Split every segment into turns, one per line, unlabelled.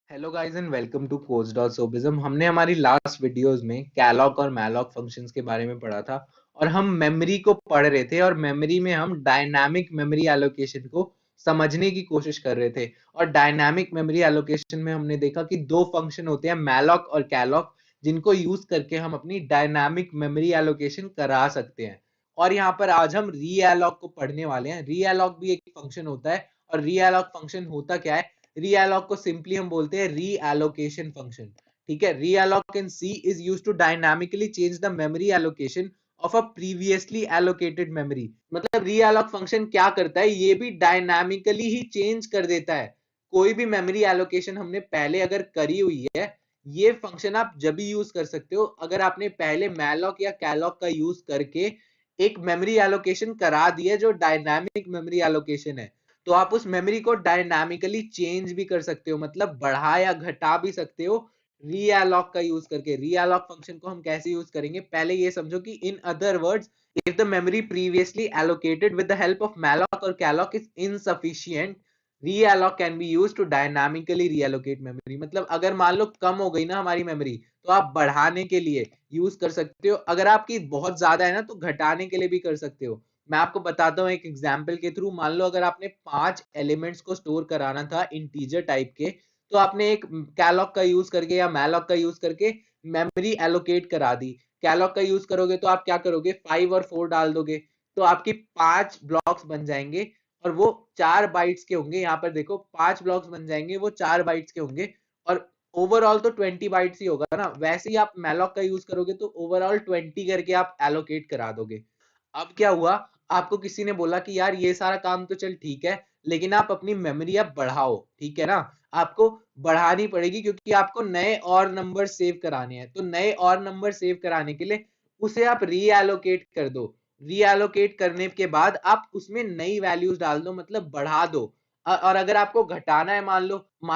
Hello guys and welcome to coach.sobism। हमने हमारी last videos में कैलॉग और मैलॉग फंक्शंस के बारे में पढ़ा था और हम मेमोरी को पढ़ रहे थे और मेमोरी में हम डायनामिक मेमोरी एलोकेशन को समझने की कोशिश कर रहे थे। और डायनामिक मेमोरी एलोकेशन में हमने देखा कि दो फंक्शन होते हैं, मैलॉग और कैलॉग, जिनको यूज करके हम अपनी डायनामिक मेमोरी एलोकेशन करा सकते हैं। और यहाँ पर आज हम रीएलॉग को पढ़ने वाले हैं। रीएलॉग भी एक फंक्शन होता है और रीएलॉग फंक्शन होता क्या है? रीअलोक को सिंपली हम बोलते हैं रीएलोकेशन फंक्शन। ठीक है, realloc in C is used to dynamically change the memory allocation of a previously allocated memory. मतलब रीअलोक फंक्शन क्या करता है, ये भी डायनामिकली ही चेंज कर देता है। कोई भी मेमोरी एलोकेशन हमने पहले अगर करी हुई है, ये फंक्शन आप जब भी यूज कर सकते हो अगर आपने पहले मैलॉक या कैलॉक का यूज करके एक मेमोरी एलोकेशन करा दी है जो डायनामिक मेमोरी एलोकेशन है। तो आप उस मेमोरी को डायनामिकली चेंज भी कर सकते हो, मतलब बढ़ा या घटा भी सकते हो रीअलॉक का यूज करके। रीअलॉक फंक्शन को हम कैसे यूज करेंगे, पहले ये समझो कि in other words, if the memory previously allocated with the help of malloc और calloc is insufficient, realloc can be used to dynamically reallocate memory. मतलब अगर मान लो कम हो गई ना हमारी मेमोरी, तो आप बढ़ाने के लिए यूज कर सकते हो। अगर आपकी बहुत ज्यादा है ना, तो घटाने के लिए भी कर सकते हो। मैं आपको बताता हूँ एक एग्जाम्पल के थ्रू। मान लो अगर आपने 5 एलिमेंट्स को स्टोर कराना था इंटीजर टाइप के, तो आपने एक कैलॉग का यूज करके या मैलॉग का यूज करके मेमोरी एलोकेट करा दी। कैलॉग का यूज करोगे तो आप क्या करोगे, 5 और 4 डाल दोगे, तो आपकी 5 ब्लॉक्स बन जाएंगे और वो 4 बाइट्स के होंगे। यहाँ पर देखो 5 ब्लॉक्स बन जाएंगे, वो 4 बाइट्स के होंगे और ओवरऑल तो 20 बाइट्स ही होगा ना। वैसे ही आप मैलॉग का यूज करोगे तो ओवरऑल 20 करके आप एलोकेट करा दोगे। अब क्या हुआ, आपको किसी ने बोला कि यार ये सारा काम तो चल ठीक है, लेकिन आप अपनी मेमोरी अब बढ़ाओ। ठीक है ना, आपको बढ़ानी पड़ेगी क्योंकि आपको नए और नंबर सेव कराने हैं। तो नए और नंबर सेव कराने के लिए उसे आप रीएलोकेट कर दो। रीएलोकेट करने के बाद आप उसमें नई वैल्यूज डाल दो, मतलब बढ़ा दो। और अगर आपको घटाना है, मान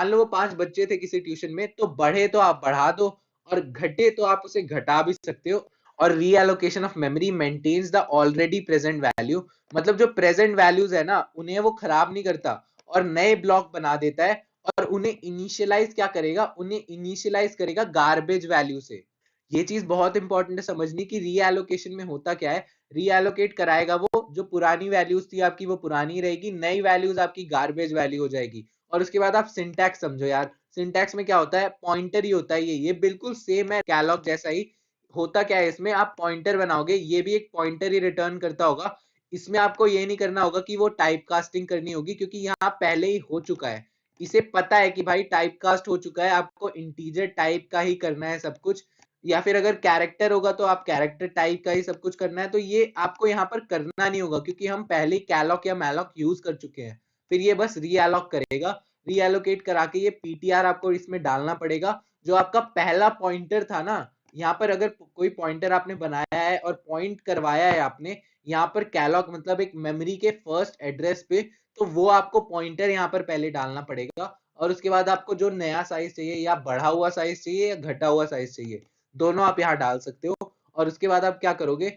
लो वो 5 बच्चे थे किसी ट्यूशन में, तो बढ़े तो आप बढ़ा दो और घटे तो आप उसे घटा भी सकते हो। और reallocation of memory maintains the already present value. मतलब जो प्रेजेंट वैल्यूज है ना, उन्हें वो खराब नहीं करता और नए ब्लॉक बना देता है। और उन्हें इनिशियलाइज क्या करेगा, उन्हें इनिशियलाइज करेगा गार्बेज वैल्यू से। ये चीज बहुत इंपॉर्टेंट है समझनी कि रीएलोकेशन में होता क्या है। रीएलोकेट कराएगा वो, जो पुरानी वैल्यूज थी आपकी वो पुरानी रहेगी, नई वैल्यूज आपकी गार्बेज वैल्यू हो जाएगी। और उसके बाद आप सिंटैक्स समझो यार। सिंटैक्स में क्या होता है, पॉइंटर ही होता है। ये बिल्कुल सेम है कैलॉग जैसा ही। होता क्या है, इसमें आप पॉइंटर बनाओगे, ये भी एक पॉइंटर ही रिटर्न करता होगा। इसमें आपको ये नहीं करना होगा कि वो टाइप कास्टिंग करनी होगी, क्योंकि यहाँ पहले ही हो चुका है। इसे पता है कि भाई टाइप कास्ट हो चुका है, आपको इंटीजर टाइप का ही करना है सब कुछ। या फिर अगर कैरेक्टर होगा तो आप कैरेक्टर टाइप का ही सब कुछ करना है। तो ये आपको यहाँ पर करना नहीं होगा क्योंकि हम पहले कैलॉक या मैलॉक यूज कर चुके हैं। फिर ये बस रीअलोक करेगा। रीअलोकेट करा के ये पीटीआर आपको इसमें डालना पड़ेगा। जो आपका पहला पॉइंटर था ना, यहाँ पर अगर कोई पॉइंटर आपने बनाया है और पॉइंट करवाया है आपने यहाँ पर कैलॉग, मतलब एक मेमोरी के फर्स्ट एड्रेस पे, तो वो आपको पॉइंटर यहाँ पर पहले डालना पड़ेगा। और उसके बाद आपको जो नया साइज चाहिए, या बढ़ा हुआ साइज चाहिए या घटा हुआ साइज चाहिए, दोनों आप यहाँ डाल सकते हो। और उसके बाद आप क्या करोगे,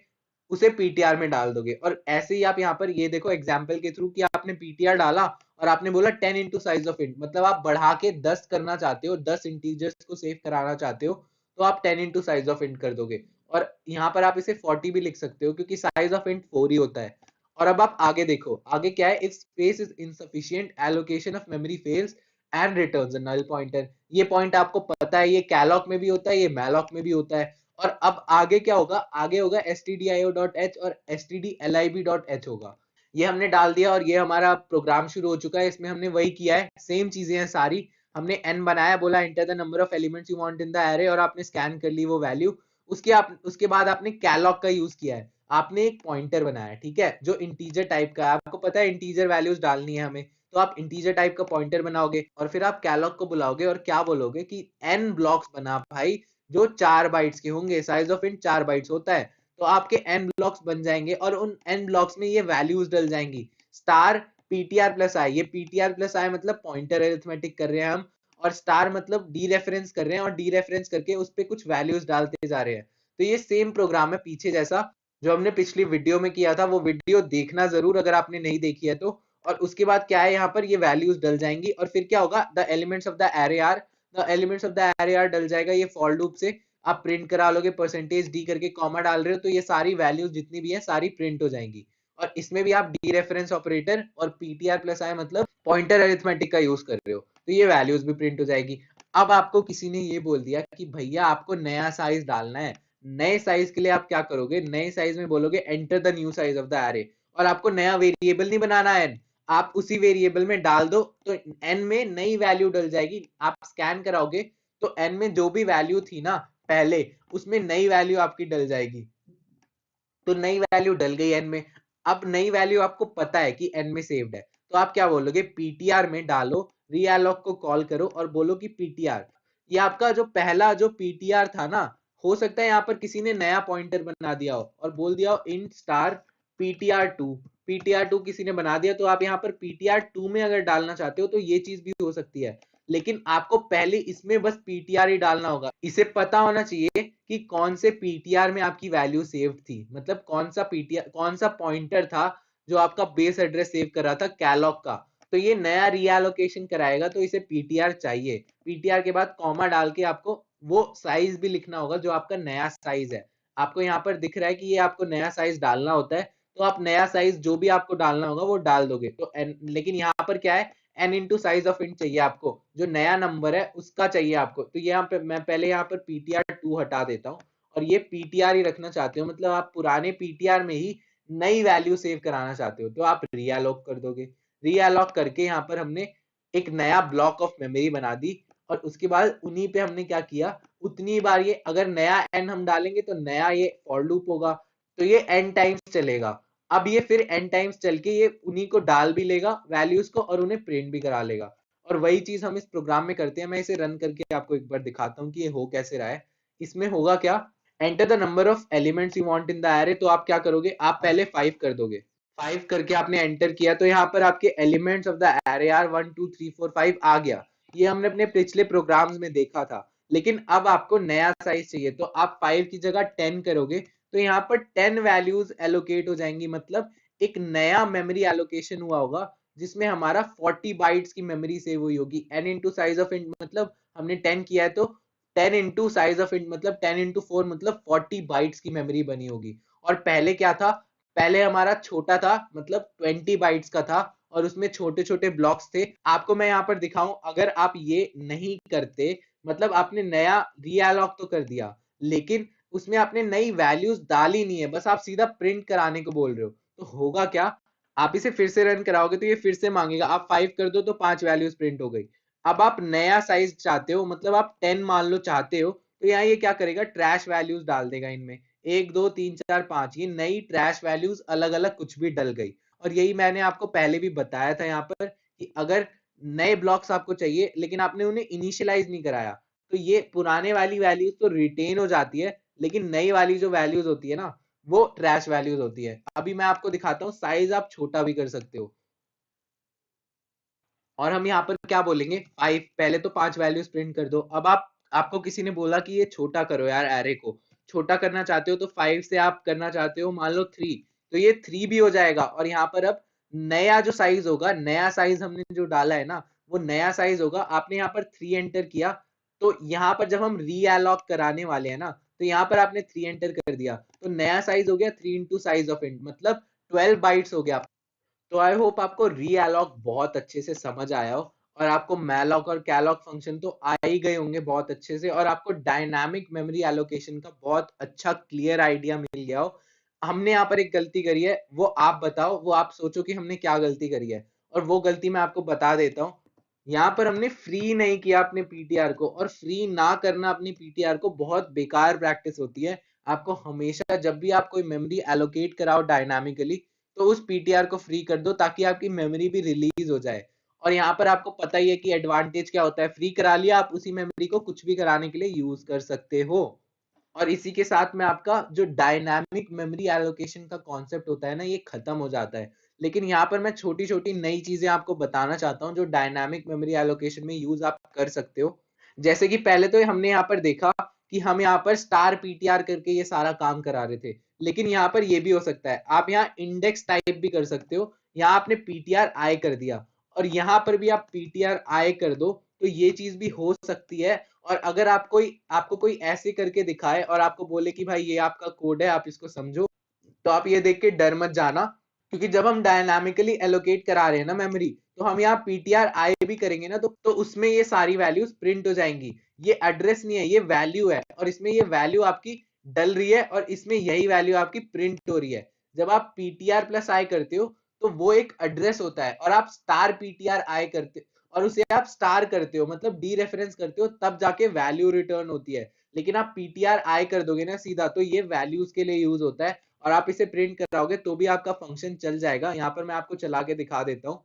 उसे पीटीआर में डाल दोगे। और ऐसे ही आप यहाँ पर ये देखो एग्जाम्पल के थ्रू कि आपने पीटीआर डाला और आपने बोला 10 इंटू साइज ऑफ इंट, मतलब आप बढ़ा के 10 करना चाहते हो, 10 इंटीजर्स को सेव कराना चाहते हो, तो आप 10 इंटू साइज ऑफ इंट कर दोगे। और यहाँ पर आप इसे 40 भी लिख सकते हो क्योंकि साइज ऑफ इंट 4 ही होता है। और अब आप आगे देखो, आगे क्या है, if space is insufficient allocation of memory fails and returns a null pointer. ये पॉइंट आपको पता है, ये कैलॉक में भी होता है, ये मैलॉक में भी होता है। और अब आगे क्या होगा, आगे होगा stdio.h और stdlib.h होगा। ये हमने डाल दिया और ये हमारा प्रोग्राम शुरू हो चुका है। इसमें हमने वही किया है, सेम चीजें हैं सारी। हमने n बनाया, बोला enter the number of elements you want in the array, और आपने स्कैन कर ली वो वैल्यू। उसके बाद आपने कैलॉग का यूज किया है, आपने एक पॉइंटर बनाया, ठीक है, जो इंटीजर टाइप का है। आपको पता है इंटीजर वैल्यूज डालनी है हमें, तो आप इंटीजर टाइप का पॉइंटर बनाओगे और फिर आप कैलॉग को बुलाओगे और क्या बोलोगे कि n ब्लॉक्स बना भाई, जो 4 बाइट्स के होंगे। साइज ऑफ इंट 4 बाइट्स होता है, तो आपके n ब्लॉक्स बन जाएंगे और उन n ब्लॉक्स में ये वैल्यूज डल जाएंगी। स्टार ptr प्लस आई, ये ptr प्लस आई मतलब पॉइंटर अरिथमेटिक कर रहे हैं हम, और स्टार मतलब डी रेफरेंस कर रहे हैं और डी रेफरेंस करके उस पर कुछ वैल्यूज डालते जा रहे हैं। तो ये सेम प्रोग्राम है पीछे जैसा जो हमने पिछली वीडियो में किया था। वो वीडियो देखना जरूर अगर आपने नहीं देखी है तो। और उसके बाद क्या है, यहाँ पर ये वैल्यूज डल जाएंगी और फिर क्या होगा, the elements of the array are the elements of the array are डल जाएगा। ये फॉर लूप से आप प्रिंट करा लोगे, परसेंटेज डी करके कॉमा डाल रहे हो तो ये सारी वैल्यूज जितनी भी है सारी प्रिंट हो जाएंगी। और इसमें भी आप डी रेफरेंस ऑपरेटर और पीटीआर प्लस आई मतलब पॉइंटर अरिथमेटिक का यूज कर रहे हो तो ये वैल्यूज भी प्रिंट हो जाएगी। अब आपको किसी ने ये बोल दिया कि भैया आपको नया साइज डालना है, नए साइज के लिए आप क्या करोगे, नए साइज में बोलोगे enter the new size of the array, और आपको नया वेरिएबल नहीं बनाना है, आप उसी वेरिएबल में डाल दो तो एन में नई वैल्यू डल जाएगी। आप स्कैन कराओगे तो एन में जो भी वैल्यू थी ना पहले उसमें नई वैल्यू आपकी डल जाएगी। तो नई वैल्यू डल गई एन में। अब नई वैल्यू आपको पता है कि एन में सेव्ड है तो आप क्या बोलोगे, पीटीआर में डालो, रीअलोक को कॉल करो और बोलो कि पीटीआर, ये आपका जो पहला जो पीटीआर था ना, हो सकता है यहाँ पर किसी ने नया पॉइंटर बना दिया हो और बोल दिया हो इंट स्टार पीटीआर2, पीटीआर2 किसी ने बना दिया तो आप यहाँ पर पीटीआर2 में अगर डालना चाहते हो तो ये चीज भी हो सकती है। लेकिन आपको पहले इसमें बस पीटीआर ही डालना होगा। इसे पता होना चाहिए कि कौन से पीटीआर में आपकी वैल्यू सेव थी, मतलब कौन सा पीटीआर कौन सा पॉइंटर था जो आपका बेस एड्रेस सेव कर रहा था कैलॉग का। तो ये नया रीएलोकेशन कराएगा तो इसे पीटीआर चाहिए। पीटीआर के बाद कॉमा डाल के आपको वो साइज भी लिखना होगा जो आपका नया साइज है। आपको यहाँ पर दिख रहा है कि ये आपको नया साइज डालना होता है तो आप नया साइज जो भी आपको डालना होगा वो डाल दोगे। तो लेकिन यहाँ पर क्या है, n into size of int चाहिए आपको, जो नया नंबर है उसका चाहिए आपको। तो यहाँ पे मैं पहले यहाँ पर ptr2 हटा देता हूँ और ये ptr ही रखना चाहते हो, मतलब आप पुराने ptr में ही नई वैल्यू सेव कराना चाहते हो तो आप रीअलोक कर दोगे। रीअलोक करके यहाँ पर हमने एक नया ब्लॉक ऑफ मेमोरी बना दी और उसके बाद उन्हीं पे हमने क्या किया, उतनी बार ये अगर नया n हम डालेंगे तो नया ये फॉर लूप होगा तो ये n टाइम्स चलेगा। अब ये फिर n टाइम्स चल के ये उन्हीं को डाल भी लेगा वैल्यूज को और उन्हें प्रिंट भी करा लेगा। और वही चीज हम इस प्रोग्राम में करते हैं। मैं इसे रन करके आपको एक बार दिखाता हूँ कि ये हो कैसे रहा है। इसमें होगा क्या, enter the number of elements you want in the array, तो आप क्या करोगे, आप पहले 5 कर दोगे। 5 करके आपने एंटर किया तो यहाँ पर आपके elements of the array are 1 2 3 4 5 आ गया। ये हमने अपने पिछले प्रोग्राम्स में देखा था। लेकिन अब आपको नया साइज चाहिए तो आप 5 की जगह 10 करोगे तो यहाँ पर 10 वैल्यूज एलोकेट हो जाएंगी, मतलब एक नया मेमोरी एलोकेशन हुआ होगा जिसमें हमारा 40 बाइट्स की मेमोरी सेव हुई होगी। n into size of int मतलब हमने 10 किया है तो 10 इंटू साइज ऑफ इंट मतलब 10 इंटू 4 मतलब 40 बाइट्स की मेमोरी बनी होगी। और पहले क्या था, पहले हमारा छोटा था मतलब 20 बाइट्स का था और उसमें छोटे छोटे ब्लॉक्स थे। आपको मैं यहाँ पर दिखाऊं, अगर आप ये नहीं करते मतलब आपने नया रीअलोक तो कर दिया लेकिन उसमें आपने नई वैल्यूज डाली नहीं है, बस आप सीधा प्रिंट कराने को बोल रहे हो, तो होगा क्या, आप इसे फिर से रन कराओगे तो ये फिर से मांगेगा। आप 5 कर दो तो 5 वैल्यूज प्रिंट हो गई। अब आप नया साइज चाहते हो मतलब आप 10 मान लो चाहते हो तो यहाँ ये क्या करेगा, ट्रैश वैल्यूज डाल देगा इनमें 1 2 3 4 5, ये नई ट्रैश वैल्यूज अलग अलग कुछ भी डल गई। और यही मैंने आपको पहले भी बताया था यहाँ पर कि अगर नए ब्लॉक्स आपको चाहिए लेकिन आपने उन्हें इनिशियलाइज नहीं कराया तो ये पुराने वाली वैल्यूज तो रिटेन हो जाती है लेकिन नई वाली जो वैल्यूज होती है ना वो ट्रैश वैल्यूज होती है। अभी मैं आपको दिखाता हूँ, साइज आप छोटा भी कर सकते हो। और हम यहाँ पर क्या बोलेंगे, 5, पहले तो 5 वैल्यूज प्रिंट कर दो। अब आप आपको किसी ने बोला कि ये छोटा करो यार, एरे को छोटा करना चाहते हो तो 5 से आप करना चाहते हो मान लो 3, तो ये 3 भी हो जाएगा। और यहाँ पर अब नया जो साइज होगा, नया साइज हमने जो डाला है ना वो नया साइज होगा। आपने यहाँ पर 3 एंटर किया तो यहाँ पर जब हम रीअलोक कराने वाले हैं ना तो यहाँ पर आपने 3 एंटर कर दिया तो नया साइज हो गया 3 इंटू साइज ऑफ इंट मतलब 12 बाइट्स हो गया। तो आई होप आपको रीअलोक बहुत अच्छे से समझ आया हो और आपको मैलॉक और कैलॉक फंक्शन तो आ ही गए होंगे बहुत अच्छे से, और आपको डायनामिक मेमोरी एलोकेशन का बहुत अच्छा क्लियर आइडिया मिल गया हो। हमने यहाँ पर एक गलती करी है, वो आप बताओ, वो आप सोचो कि हमने क्या गलती करी है और वो गलती मैं आपको बता देता हूँ। यहाँ पर हमने फ्री नहीं किया अपने पीटीआर को, और फ्री ना करना अपनी पीटीआर को बहुत बेकार प्रैक्टिस होती है। आपको हमेशा जब भी आप कोई मेमोरी एलोकेट कराओ डायनामिकली तो उस पीटीआर को फ्री कर दो ताकि आपकी मेमोरी भी रिलीज हो जाए। और यहाँ पर आपको पता ही है कि एडवांटेज क्या होता है, फ्री करा लिया आप उसी मेमोरी को कुछ भी कराने के लिए यूज कर सकते हो। और इसी के साथ में आपका जो डायनामिक मेमोरी एलोकेशन का कॉन्सेप्ट होता है ना ये खत्म हो जाता है। लेकिन यहाँ पर मैं छोटी छोटी नई चीजें आपको बताना चाहता हूँ जो डायनामिक मेमोरी एलोकेशन में यूज आप कर सकते हो। जैसे कि पहले तो हमने यहाँ पर देखा कि हम यहाँ पर स्टार पीटीआर करके ये सारा काम करा रहे थे, लेकिन यहाँ पर ये भी हो सकता है, आप यहाँ इंडेक्स टाइप भी कर सकते हो। यहाँ आपने पीटीआर आई कर दिया और यहाँ पर भी आप पीटीआर आई कर दो तो ये चीज भी हो सकती है। और अगर आपको कोई ऐसे करके दिखाए और आपको बोले कि भाई ये आपका कोड है, आप इसको समझो, तो आप ये देख के डर मत जाना, क्योंकि जब हम डायनामिकली एलोकेट करा रहे हैं ना मेमोरी, तो हम यहाँ पीटीआर आई भी करेंगे ना, तो उसमें ये सारी वैल्यूज प्रिंट हो जाएंगी। ये एड्रेस नहीं है, ये वैल्यू है, और इसमें ये वैल्यू आपकी डल रही है और इसमें यही वैल्यू आपकी प्रिंट हो रही है। जब आप पीटीआर प्लस आई करते हो तो वो एक एड्रेस होता है, और आप स्टार पीटीआर आई करते और उसे आप स्टार करते हो, मतलब डी रेफरेंस करते हो, तब जाके वैल्यू रिटर्न होती है। लेकिन आप पीटीआर आई कर दोगे ना सीधा, तो ये वैल्यूज के लिए यूज होता है, और आप इसे प्रिंट कराओगे तो भी आपका फंक्शन चल जाएगा। यहाँ पर मैं आपको चला के दिखा देता हूँ।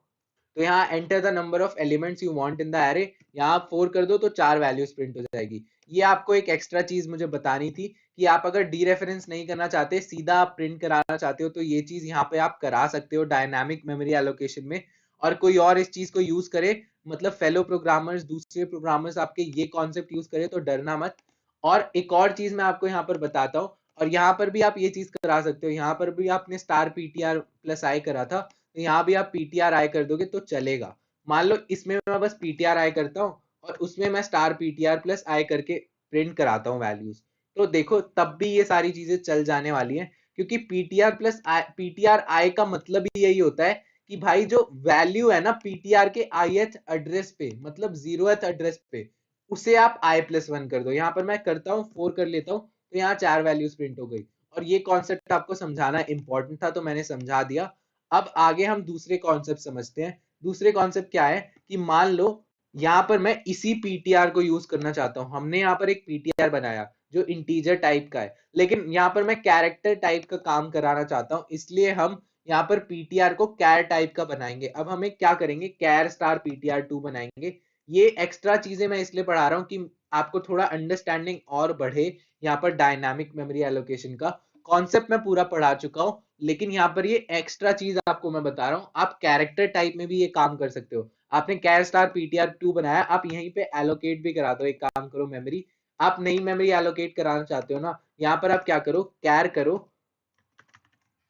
तो यहाँ enter the number of elements you want in the array, यहाँ आप 4 कर दो तो 4 वैल्यूज प्रिंट हो जाएगी। ये आपको एक एक्स्ट्रा चीज मुझे बतानी थी कि आप अगर डी रेफरेंस नहीं करना चाहते, सीधा आप प्रिंट कराना चाहते हो, तो ये चीज यहाँ पे आप करा सकते हो डायनामिक मेमोरी एलोकेशन में। और कोई और इस चीज को यूज करे, मतलब फेलो प्रोग्रामर्स, दूसरे प्रोग्रामर्स आपके ये कॉन्सेप्ट यूज करे, तो डरना मत। और एक और चीज मैं आपको यहाँ पर बताता हूँ, और यहाँ पर भी आप ये चीज करा सकते हो। यहाँ पर भी आपने स्टार पीटीआर प्लस आई करा था, तो यहाँ भी आप पीटीआर आई कर दोगे तो चलेगा। मान लो इसमें मैं बस पीटीआर आई करता हूँ और उसमें मैं स्टार पीटीआर प्लस आई करके प्रिंट कराता हूँ वैल्यूज, तो देखो तब भी ये सारी चीजें चल जाने वाली हैं, क्योंकि पीटीआर प्लस आई, पीटीआर आई का मतलब ही यही होता है कि भाई जो वैल्यू है ना पीटीआर के ith एड्रेस पे, मतलब 0th एड्रेस पे, उसे आप आई प्लस वन कर दो। यहाँ पर मैं करता हूँ 4 कर लेता हूँ, तो यहाँ 4 वैल्यूज प्रिंट हो गई। और ये कॉन्सेप्ट आपको समझाना इंपॉर्टेंट था, तो मैंने समझा दिया। अब आगे हम दूसरे कॉन्सेप्ट समझते हैं। दूसरे कॉन्सेप्ट क्या है कि मान लो यहाँ पर मैं इसी पीटीआर को यूज करना चाहता हूँ। हमने यहाँ पर एक पीटीआर बनाया जो इंटीजर टाइप का है, लेकिन यहाँ पर मैं कैरेक्टर टाइप का काम कराना चाहता हूँ, इसलिए हम यहाँ पर पीटीआर को कैर टाइप का बनाएंगे। अब हमें क्या करेंगे, कैर स्टार पीटीआर 2 बनाएंगे। ये एक्स्ट्रा चीजें मैं इसलिए पढ़ा रहा हूँ कि आपको थोड़ा अंडरस्टैंडिंग और बढ़े यहाँ पर डायनामिक मेमोरी एलोकेशन का। कॉन्सेप्ट मैं पूरा पढ़ा चुका हूँ, लेकिन यहाँ पर ये एक्स्ट्रा चीज आपको मैं बता रहा हूँ। आप कैरेक्टर टाइप में भी ये काम कर सकते हो। आपने कैर स्टार पीटीआर 2 बनाया, आप यहीं पे एलोकेट भी करा दो। एक काम करो, मेमोरी आप नई मेमोरी एलोकेट कराना चाहते हो ना, यहाँ पर आप क्या करो, कैर करो।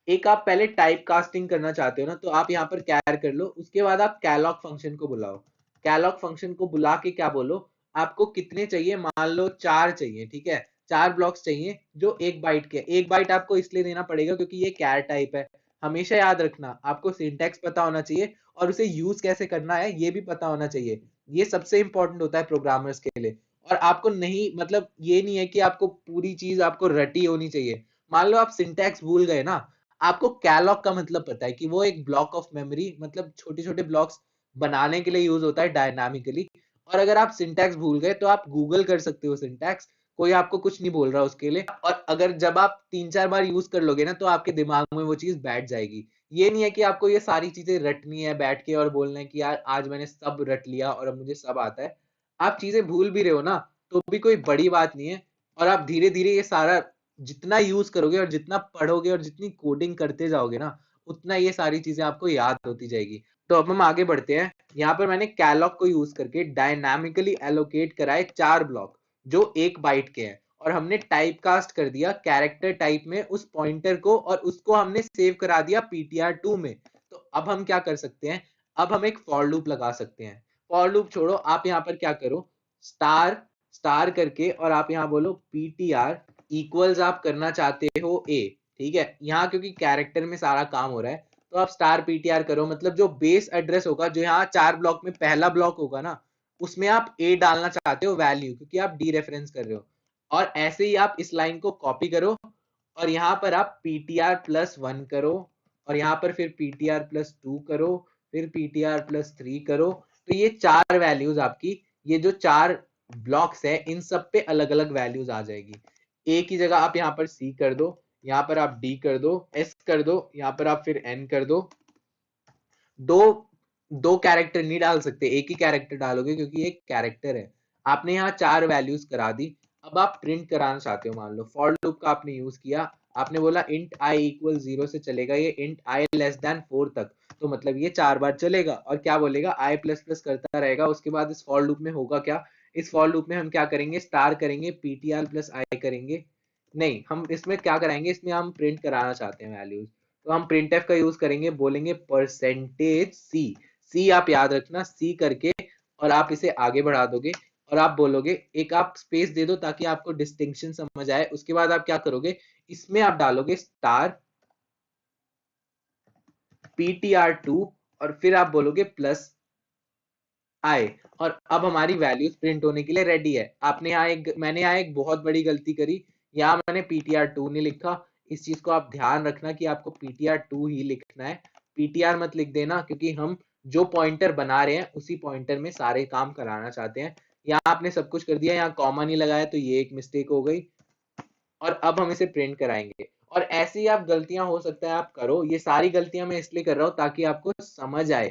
एक आप पहले टाइप कास्टिंग करना चाहते हो ना, तो आप यहाँ पर कैर कर लो। उसके बाद आप कैलॉग फंक्शन को बुलाओ। कैलॉग फंक्शन को बुला के क्या बोलो, आपको कितने चाहिए, मान लो 4 चाहिए, ठीक है, 4 ब्लॉक्स चाहिए जो 1 बाइट के। 1 बाइट आपको इसलिए देना पड़ेगा क्योंकि ये कैर टाइप है। हमेशा याद रखना, आपको सिंटैक्स पता होना चाहिए और उसे यूज कैसे करना है ये भी पता होना चाहिए। ये सबसे इंपॉर्टेंट होता है प्रोग्रामर्स के लिए। और आपको नहीं, मतलब ये नहीं है कि आपको पूरी चीज आपको रटी होनी चाहिए। मान लो आप सिंटैक्स भूल गए ना, आपको कैलॉग का मतलब पता है कि वो एक ब्लॉक ऑफ मेमोरी, मतलब छोटे छोटे ब्लॉक्स बनाने के लिए यूज होता है डायनामिकली। और अगर आप सिंटैक्स भूल गए तो आप गूगल कर सकते हो सिंटैक्स, कोई आपको कुछ नहीं बोल रहा उसके लिए। और अगर जब आप 3-4 बार यूज कर लोगे ना, तो आपके दिमाग में वो चीज बैठ जाएगी। ये नहीं है कि आपको ये सारी चीजें रटनी है बैठ के और बोलना है कि यार आज मैंने सब रट लिया और अब मुझे सब आता है। आप चीजें भूल भी रहे हो ना, तो भी कोई बड़ी बात नहीं है। और आप धीरे धीरे ये सारा जितना यूज करोगे और जितना पढ़ोगे और जितनी कोडिंग करते जाओगे ना, उतना ये सारी चीजें आपको याद होती जाएगी। तो अब हम आगे बढ़ते हैं। यहाँ पर मैंने कैलॉग को यूज करके डायनामिकली एलोकेट कराए 4 ब्लॉक जो 1 बाइट के हैं, और हमने टाइप कास्ट कर दिया कैरेक्टर टाइप में उस पॉइंटर को, और उसको हमने सेव करा दिया पीटीआर 2 में। तो अब हम क्या कर सकते हैं, अब हम एक फॉर लूप लगा सकते हैं। फॉर लूप छोड़ो, आप यहाँ पर क्या करो, स्टार स्टार करके, और आप यहाँ बोलो पीटीआर इक्वल्स आप करना चाहते हो ए, ठीक है। यहाँ क्योंकि कैरेक्टर में सारा काम हो रहा है, तो आप स्टार पीटीआर करो, मतलब जो बेस एड्रेस होगा, जो यहाँ 4 ब्लॉक में पहला ब्लॉक होगा ना, उसमें आप ए डालना चाहते हो वैल्यू, क्योंकि आप डी रेफरेंस कर रहे हो। और ऐसे ही आप इस लाइन को कॉपी करो, और यहाँ पर आप पीटीआर प्लस 1 करो, और यहाँ पर फिर पीटीआर प्लस 2 करो, फिर पीटीआर प्लस 3 करो। तो ये 4 वैल्यूज आपकी, ये जो 4 ब्लॉक्स है, इन सब पे अलग अलग वैल्यूज आ जाएगी। ए की जगह आप यहाँ पर सी कर दो, यहाँ पर आप डी कर दो, एस कर दो, यहाँ पर आप फिर एन कर दो। दो दो कैरेक्टर नहीं डाल सकते, एक ही कैरेक्टर डालोगे क्योंकि एक कैरेक्टर है। आपने यहाँ 4 वैल्यूज करा दी। अब आप प्रिंट कराना चाहते हो, मान लो फॉर लूप का आपने यूज किया, आपने बोला इंट आई इक्वल 0 से चलेगा ये इंट आई लेस देन 4 तक, तो मतलब ये 4 बार चलेगा। और क्या बोलेगा, आई प्लस प्लस करता रहेगा। उसके बाद इस फॉर लूप में होगा क्या, इस फॉर लूप में हम क्या करेंगे, स्टार करेंगे, पीटीआर प्लस आई करेंगे। नहीं, हम इसमें क्या कराएंगे, इसमें हम प्रिंट कराना चाहते हैं वैल्यूज, तो हम प्रिंट एफ का यूज करेंगे, बोलेंगे परसेंटेज सी। सी आप याद रखना, सी करके, और आप इसे आगे बढ़ा दोगे और आप बोलोगे, एक आप स्पेस दे दो ताकि आपको डिस्टिंक्शन समझ आए। उसके बाद आप क्या करोगे, इसमें आप डालोगे स्टार ptr2 और फिर आप बोलोगे प्लस आए, और अब हमारी वैल्यूज प्रिंट होने के लिए रेडी है। मैंने यहाँ एक बहुत बड़ी गलती करी, यहाँ मैंने ptr2 नहीं लिखा। इस चीज को आप ध्यान रखना कि आपको ptr2 ही लिखना है, ptr मत लिख देना, क्योंकि हम जो पॉइंटर बना रहे हैं उसी पॉइंटर में सारे काम कराना चाहते हैं। यहाँ आपने सब कुछ कर दिया, यहाँ कॉमा नहीं लगाया तो ये एक मिस्टेक हो गई, और अब हम इसे प्रिंट कराएंगे। और ऐसी ही आप गलतियां हो सकता है आप करो, ये सारी गलतियां मैं इसलिए कर रहा हूं ताकि आपको समझ आए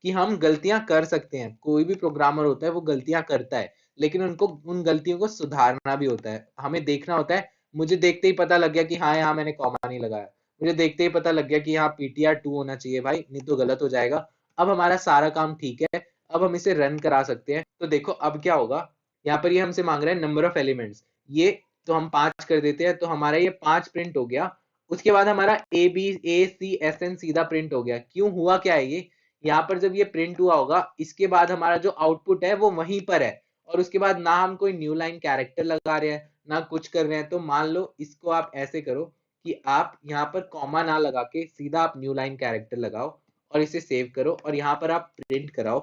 कि हम गलतियां कर सकते हैं। कोई भी प्रोग्रामर होता है वो गलतियां करता है, लेकिन उनको उन गलतियों को सुधारना भी होता है। हमें देखना होता है, मुझे देखते ही पता लग गया कि हाँ यहाँ मैंने कॉमा नहीं लगाया, मुझे देखते ही पता लग गया कि यहाँ ptr2 होना चाहिए भाई, नहीं तो गलत हो जाएगा। अब हमारा सारा काम ठीक है, अब हम इसे रन करा सकते हैं। तो देखो अब क्या होगा, यहाँ पर ये हमसे मांग रहा है नंबर ऑफ एलिमेंट्स, ये तो हम 5 कर देते हैं, तो हमारा ये 5 प्रिंट हो गया। उसके बाद हमारा ABACSN सीधा प्रिंट हो गया। क्यों हुआ क्या है ये, यहाँ पर जब ये प्रिंट हुआ होगा, इसके बाद हमारा जो आउटपुट है वो वहीं पर है, और उसके बाद ना हम कोई न्यू लाइन कैरेक्टर लगा रहे हैं ना कुछ कर रहे हैं। तो मान लो इसको आप ऐसे करो कि आप यहाँ पर कॉमा ना लगा के सीधा आप न्यू लाइन कैरेक्टर लगाओ और इसे सेव करो, और यहाँ पर आप प्रिंट कराओ,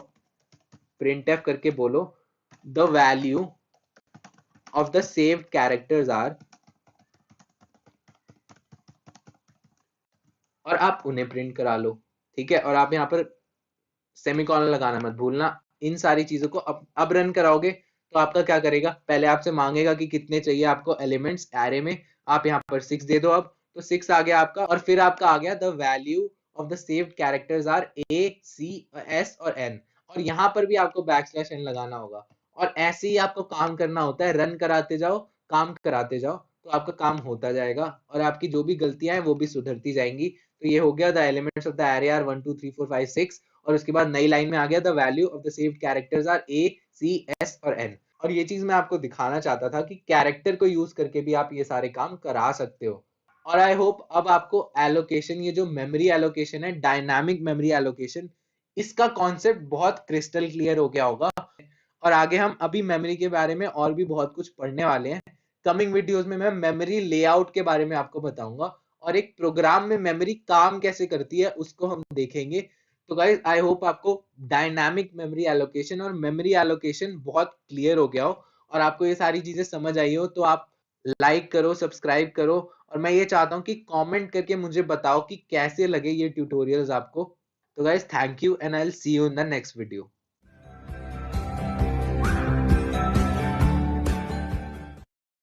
प्रिंट एफ करके बोलो the value of the saved characters are, और आप उन्हें प्रिंट करा लो। ठीक है, और आप यहाँ पर सेमीकोलन लगाना मत भूलना। इन सारी चीजों को अब रन कराओगे तो आपका क्या करेगा, पहले आपसे मांगेगा कि कितने चाहिए आपको एलिमेंट्स एरे में, आप यहाँ पर 6 दे दो। अब तो 6 आ गया आपका, और फिर आपका आ गया the value of the saved characters are A, C, S और N, और यहाँ पर भी आपको \n लगाना होगा। और ऐसे ही आपको काम करना होता है, रन कराते जाओ, काम कराते जाओ, तो आपका काम होता जाएगा और आपकी जो भी गलतियां हैं वो भी सुधरती जाएंगी। तो ये हो गया the elements of the array are 1 2 3 4 5 6, और उसके बाद नई लाइन में आ गया the value of the saved characters are A, C, S और N। और ये चीज मैं आपको दिखाना चाहता था कि कैरेक्टर को यूज करके भी आप ये सारे काम करा सकते हो। और आई होप अब आपको एलोकेशन, ये जो मेमोरी एलोकेशन है, डायनामिक मेमोरी एलोकेशन, इसका कॉन्सेप्ट बहुत क्रिस्टल क्लियर हो गया होगा। और आगे हम अभी मेमोरी के बारे में और भी बहुत कुछ पढ़ने वाले हैं। कमिंग वीडियोस में मैं मेमोरी लेआउट के बारे में आपको बताऊंगा, और एक प्रोग्राम में मेमोरी काम कैसे करती है उसको हम देखेंगे। तो गाइस आई होप आपको डायनामिक मेमोरी एलोकेशन और मेमोरी एलोकेशन बहुत क्लियर हो गया हो, और आपको ये सारी चीजें समझ आई हो। तो आप लाइक करो, सब्सक्राइब करो, और मैं ये चाहता हूँ कि कमेंट करके मुझे बताओ कि कैसे लगे ये ट्यूटोरियल्स आपको। तो guys thank you and I will see you in the next video.